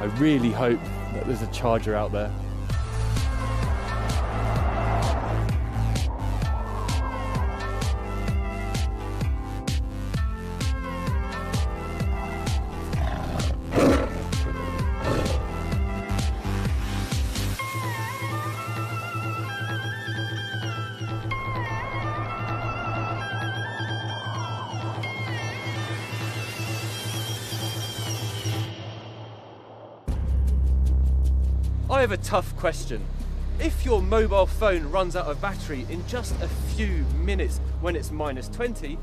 I really hope that there's a charger out there. I have a tough question. If your mobile phone runs out of battery in just a few minutes when it's -20,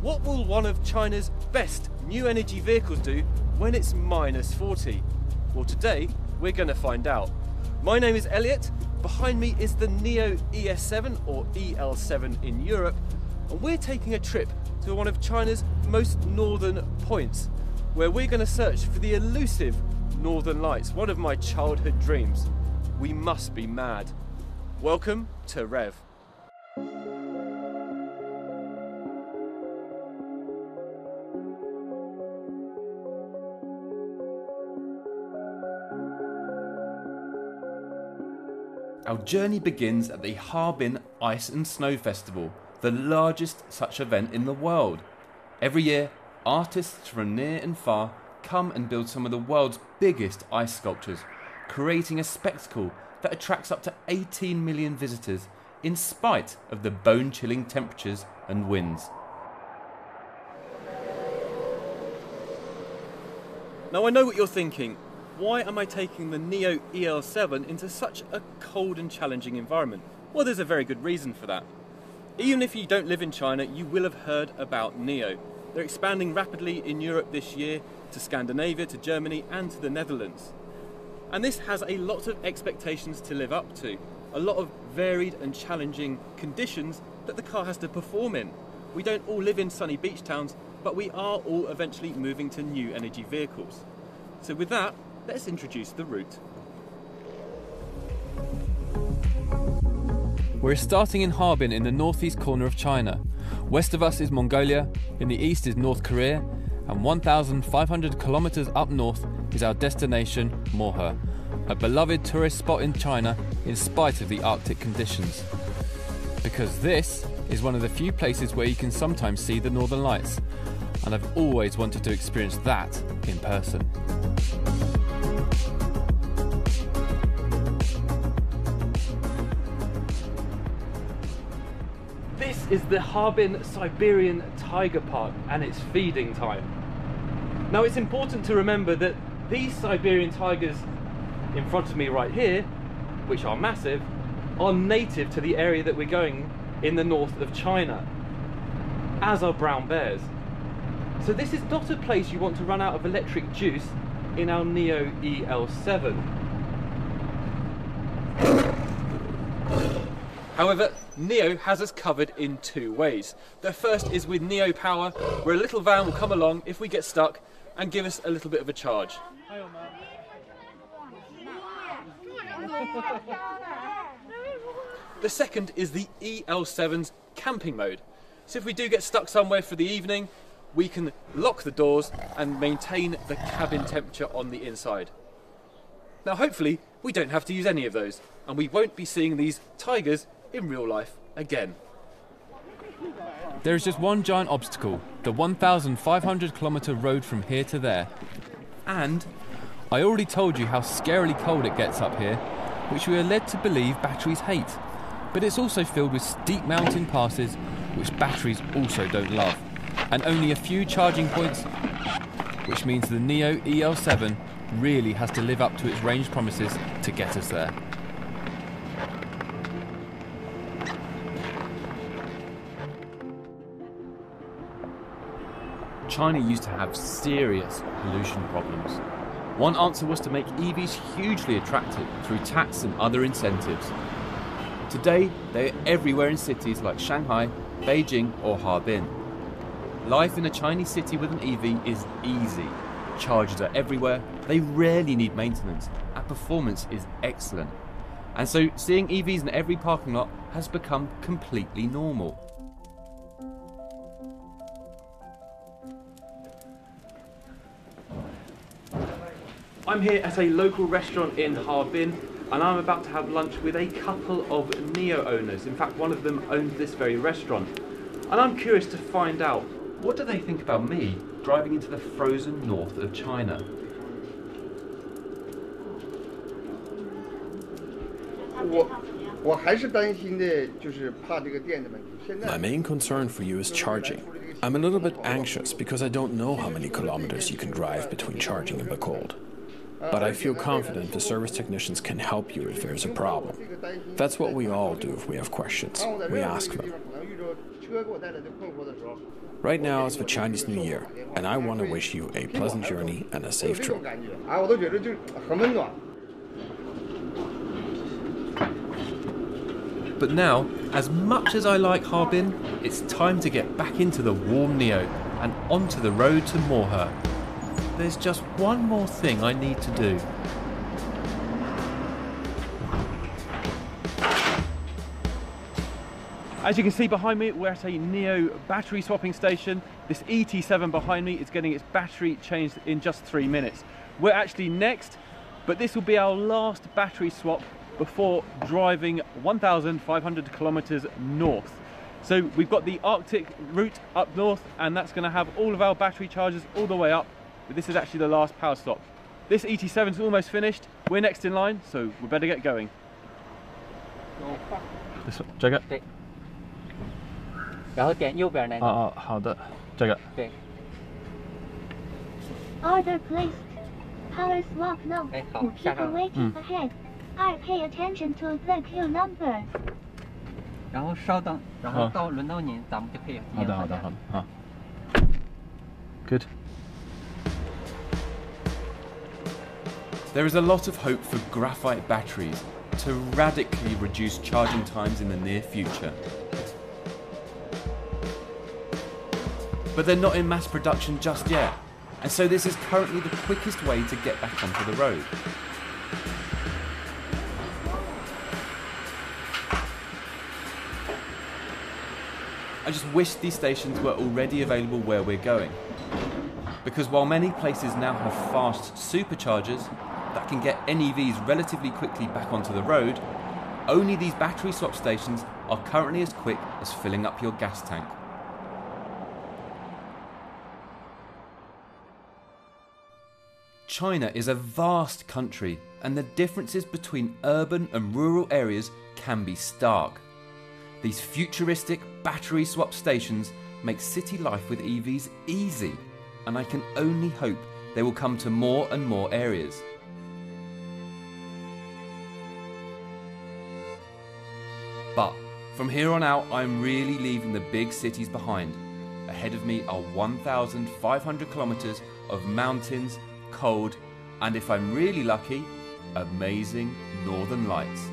what will one of China's best new energy vehicles do when it's -40? Well, today we're going to find out. My name is Elliot. Behind me is the NIO ES7 or EL7 in Europe, and we're taking a trip to one of China's most northern points, where we're going to search for the elusive Northern Lights, one of my childhood dreams. We must be mad. Welcome to Rev. Our journey begins at the Harbin Ice and Snow Festival, the largest such event in the world. Every year, artists from near and far come and build some of the world's biggest ice sculptures, creating a spectacle that attracts up to 18 million visitors in spite of the bone-chilling temperatures and winds. Now I know what you're thinking. Why am I taking the NIO EL7 into such a cold and challenging environment? Well, there's a very good reason for that. Even if you don't live in China, you will have heard about NIO. They're expanding rapidly in Europe this year, to Scandinavia, to Germany and to the Netherlands. And this has a lot of expectations to live up to, a lot of varied and challenging conditions that the car has to perform in. We don't all live in sunny beach towns, but we are all eventually moving to new energy vehicles. So with that, let's introduce the route. We're starting in Harbin in the northeast corner of China. West of us is Mongolia, in the east is North Korea, and 1,500 kilometers up north is our destination, Mohe, a beloved tourist spot in China in spite of the Arctic conditions. Because this is one of the few places where you can sometimes see the Northern Lights, and I've always wanted to experience that in person. This is the Harbin Siberian Tiger Park and it's feeding time. Now it's important to remember that these Siberian tigers in front of me right here, which are massive, are native to the area that we're going in the north of China, as are brown bears. So this is not a place you want to run out of electric juice in our NIO EL7. However, NIO has us covered in two ways. The first is with NIO Power, where a little van will come along if we get stuck and give us a little bit of a charge. The second is the EL7's camping mode. So if we do get stuck somewhere for the evening, we can lock the doors and maintain the cabin temperature on the inside. Now hopefully we don't have to use any of those and we won't be seeing these tigers in real life again. There is just one giant obstacle, the 1,500 kilometre road from here to there. And I already told you how scarily cold it gets up here, which we are led to believe batteries hate. But it's also filled with steep mountain passes, which batteries also don't love. And only a few charging points, which means the NIO EL7 really has to live up to its range promises to get us there. China used to have serious pollution problems. One answer was to make EVs hugely attractive through tax and other incentives. Today, they are everywhere in cities like Shanghai, Beijing or Harbin. Life in a Chinese city with an EV is easy. Chargers are everywhere, they rarely need maintenance, and performance is excellent. And so seeing EVs in every parking lot has become completely normal. I'm I'm here at a local restaurant in Harbin, and I'm about to have lunch with a couple of NEO owners. In fact, one of them owns this very restaurant. And I'm curious to find out, what do they think about me driving into the frozen north of China? My main concern for you is charging. I'm a little bit anxious because I don't know how many kilometers you can drive between charging and the cold. But I feel confident the service technicians can help you if there's a problem. That's what we all do if we have questions. We ask them. Right now it's the Chinese New Year, and I want to wish you a pleasant journey and a safe trip. But now, as much as I like Harbin, it's time to get back into the warm NEO and onto the road to Mohe. There's just one more thing I need to do. As you can see behind me, we're at a NEO battery swapping station. This ET7 behind me is getting its battery changed in just 3 minutes. We're actually next, but this will be our last battery swap before driving 1,500 kilometers north. So we've got the Arctic route up north, and that's going to have all of our battery charges all the way up, but this is actually the last power stop. This ET7 is almost finished. We're next in line, so we better get going. This one, 这个。对。然后点右边那个。好的，这个。对。Order placed. Power swap now. 哎，好，下上了。Waiting ahead. I pay attention to the queue number. 然后稍等，然后轮到您，咱们就可以。好的。Good. There is a lot of hope for graphite batteries to radically reduce charging times in the near future. But they're not in mass production just yet, and so this is currently the quickest way to get back onto the road. I just wish these stations were already available where we're going. Because while many places now have fast superchargers that can get NEVs relatively quickly back onto the road, only these battery swap stations are currently as quick as filling up your gas tank. China is a vast country, and the differences between urban and rural areas can be stark. These futuristic battery swap stations make city life with EVs easy, and I can only hope they will come to more and more areas. But from here on out, I'm really leaving the big cities behind. Ahead of me are 1,500 kilometers of mountains, cold, and if I'm really lucky, amazing northern lights.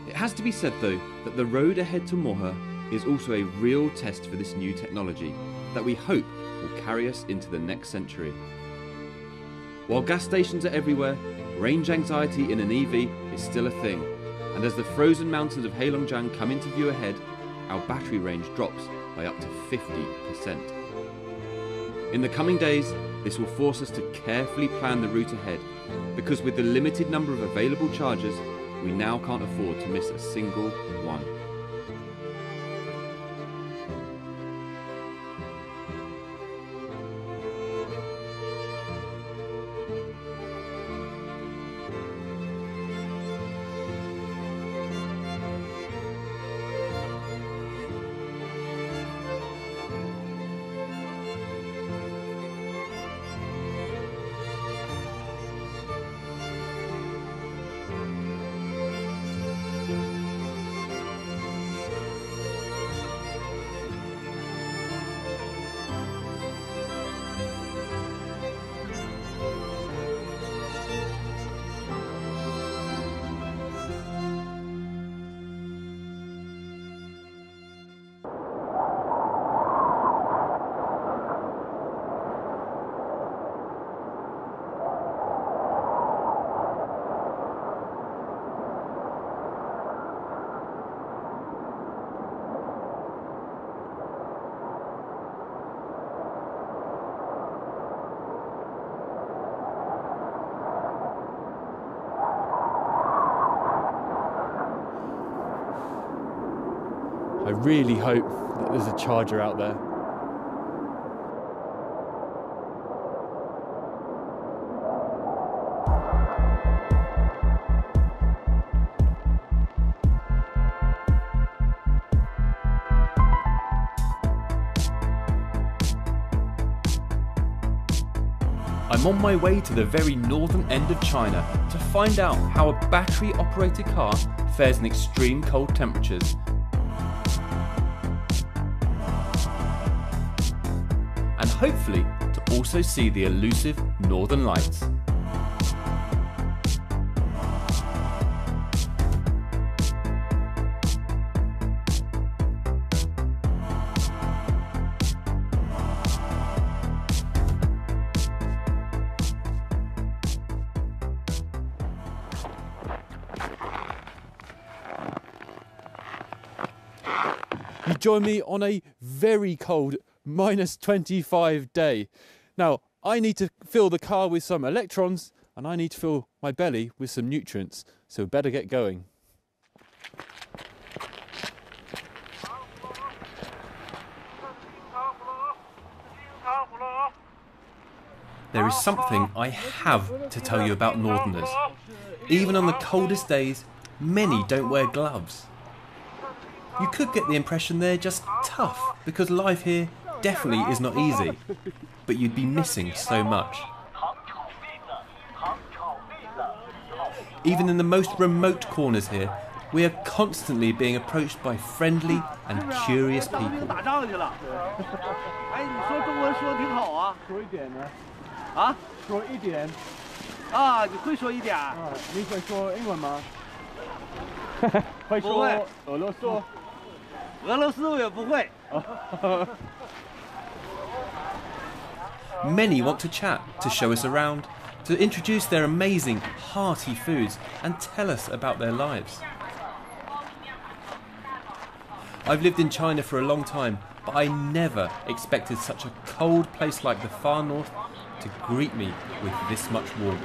It has to be said though that the road ahead to Mohe is also a real test for this new technology that we hope will carry us into the next century. While gas stations are everywhere, range anxiety in an EV is still a thing, and as the frozen mountains of Heilongjiang come into view ahead, our battery range drops by up to 50%. In the coming days, this will force us to carefully plan the route ahead, because with the limited number of available chargers, we now can't afford to miss a single one. I really hope that there's a charger out there. I'm on my way to the very northern end of China to find out how a battery-operated car fares in extreme cold temperatures. And hopefully to also see the elusive Northern Lights. You join me on a very cold -25 day. Now, I need to fill the car with some electrons and I need to fill my belly with some nutrients, so better get going. There is something I have to tell you about Northerners. Even on the coldest days, many don't wear gloves. You could get the impression they're just tough, because life here definitely is not easy, but you'd be missing so much. Even in the most remote corners here, we are constantly being approached by friendly and curious people. Many want to chat, to show us around, to introduce their amazing, hearty foods and tell us about their lives. I've lived in China for a long time, but I never expected such a cold place like the far north to greet me with this much warmth.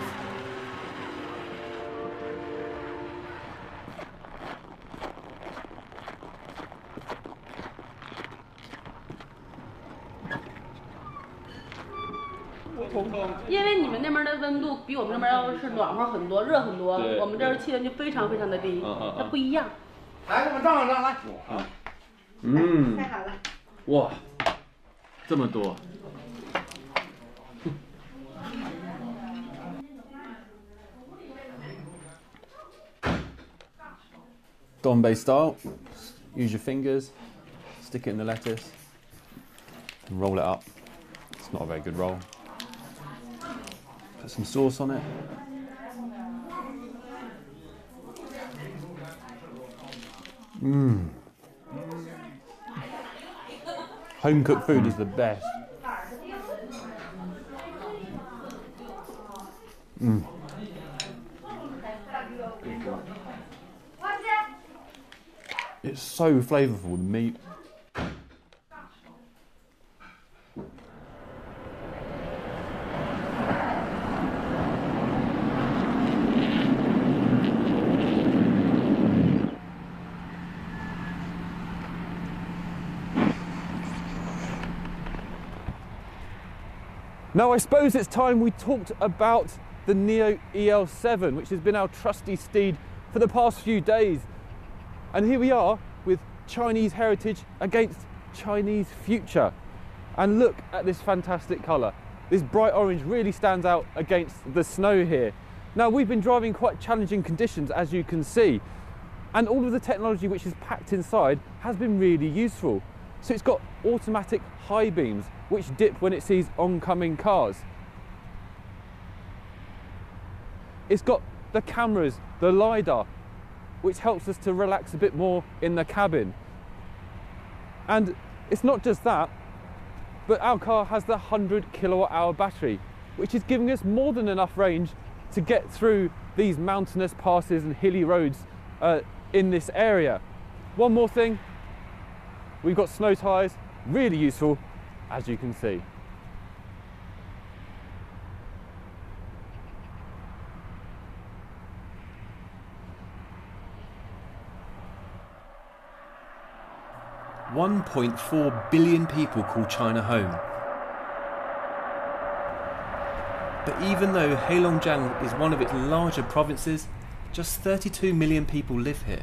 Wow, 这么多。Donbei style. Use your fingers, stick it in the lettuce, and roll it up. It's not a very good roll. Put some sauce on it. Home cooked food is the best. It's so flavourful, the meat. Now I suppose it's time we talked about the Neo EL7, which has been our trusty steed for the past few days. And here we are with Chinese heritage against Chinese future. And look at this fantastic colour. This bright orange really stands out against the snow here. Now we've been driving quite challenging conditions, as you can see, and all of the technology which is packed inside has been really useful. So it's got automatic high beams which dip when it sees oncoming cars. It's got the cameras, the LiDAR, which helps us to relax a bit more in the cabin. And it's not just that, but our car has the 100 kilowatt-hour battery, which is giving us more than enough range to get through these mountainous passes and hilly roads in this area. One more thing, we've got snow tyres, really useful, as you can see. 1.4 billion people call China home. But even though Heilongjiang is one of its larger provinces, just 32 million people live here.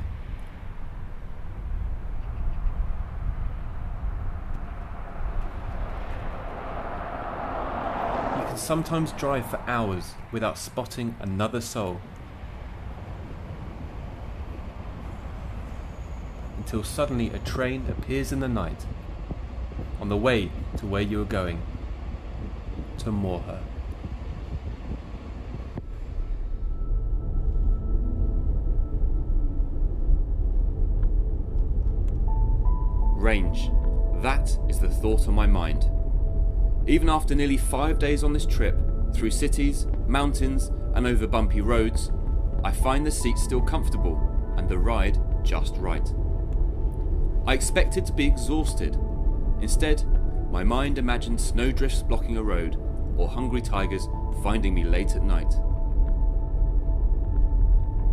You can sometimes drive for hours without spotting another soul. Until suddenly a train appears in the night, on the way to where you are going, to Mohe. Range. That is the thought on my mind. Even after nearly 5 days on this trip, through cities, mountains and over bumpy roads, I find the seat still comfortable and the ride just right. I expected to be exhausted. Instead, my mind imagined snowdrifts blocking a road or hungry tigers finding me late at night.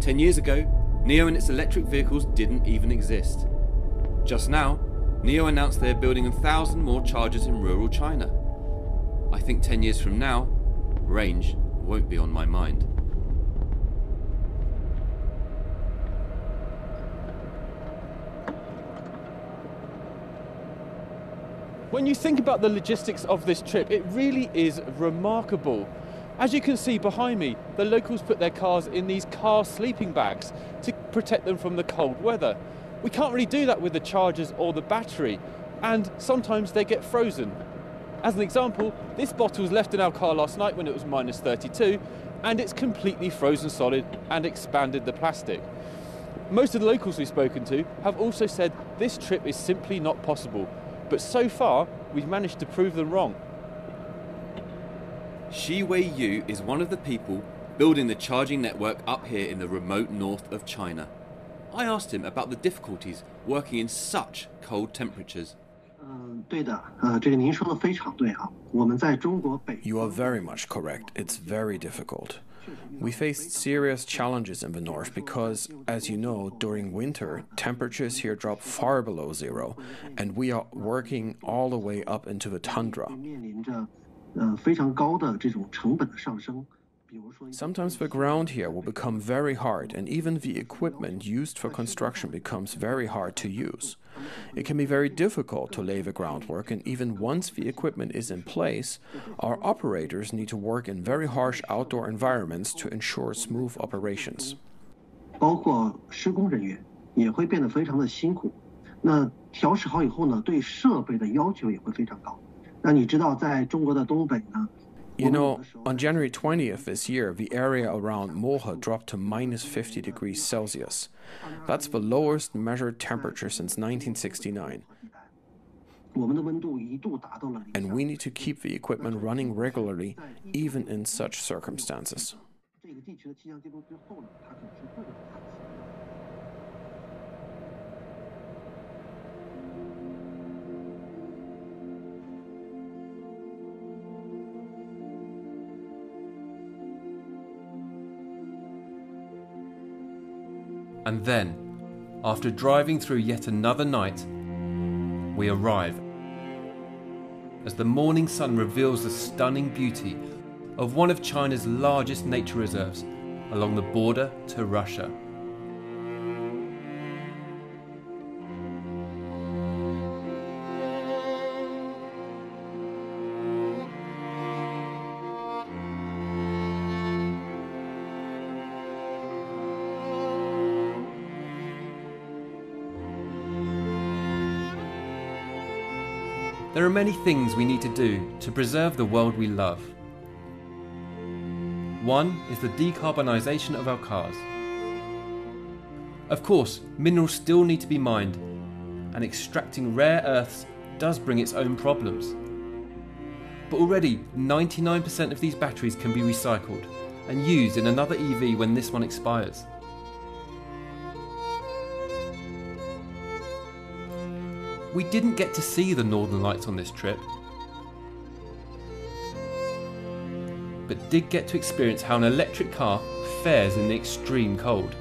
10 years ago, NIO and its electric vehicles didn't even exist. Just now, NIO announced they're building 1,000 more chargers in rural China. I think 10 years from now, range won't be on my mind. When you think about the logistics of this trip, it really is remarkable. As you can see behind me, the locals put their cars in these car sleeping bags to protect them from the cold weather. We can't really do that with the chargers or the battery, and sometimes they get frozen. As an example, this bottle was left in our car last night when it was minus 32, and it's completely frozen solid and expanded the plastic. Most of the locals we've spoken to have also said this trip is simply not possible, but so far we've managed to prove them wrong. Shi Wei-yu is one of the people building the charging network up here in the remote north of China. I asked him about the difficulties working in such cold temperatures. You are very much correct. It's very difficult. We faced serious challenges in the north because, as you know, during winter, temperatures here drop far below zero, and we are working all the way up into the tundra. Sometimes the ground here will become very hard, and even the equipment used for construction becomes very hard to use. It can be very difficult to lay the groundwork, and even once the equipment is in place, our operators need to work in very harsh outdoor environments to ensure smooth operations. You know, on January 20th this year, the area around Mohe dropped to minus 50 degrees Celsius. That's the lowest measured temperature since 1969. And we need to keep the equipment running regularly, even in such circumstances. And then, after driving through yet another night, we arrive as the morning sun reveals the stunning beauty of one of China's largest nature reserves along the border to Russia. There are many things we need to do to preserve the world we love. One is the decarbonisation of our cars. Of course, minerals still need to be mined, and extracting rare earths does bring its own problems. But already 99% of these batteries can be recycled and used in another EV when this one expires. We didn't get to see the Northern Lights on this trip, but did get to experience how an electric car fares in the extreme cold.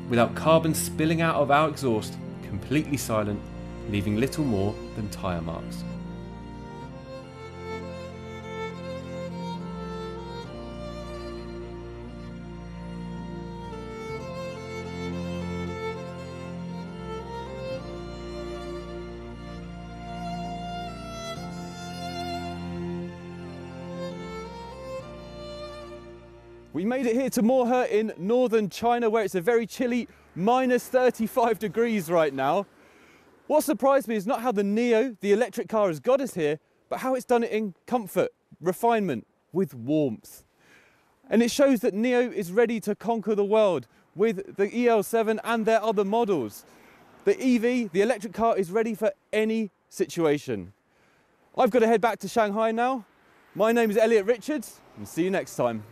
without carbon spilling out of our exhaust, completely silent, leaving little more than tyre marks. We made it here to Mohe in northern China, where it's a very chilly -35 degrees right now. What surprised me is not how the Neo, the electric car, has got us here, but how it's done it in comfort, refinement, with warmth. And it shows that Neo is ready to conquer the world with the EL7 and their other models. The EV, the electric car, is ready for any situation. I've got to head back to Shanghai now. My name is Elliot Richards, and see you next time.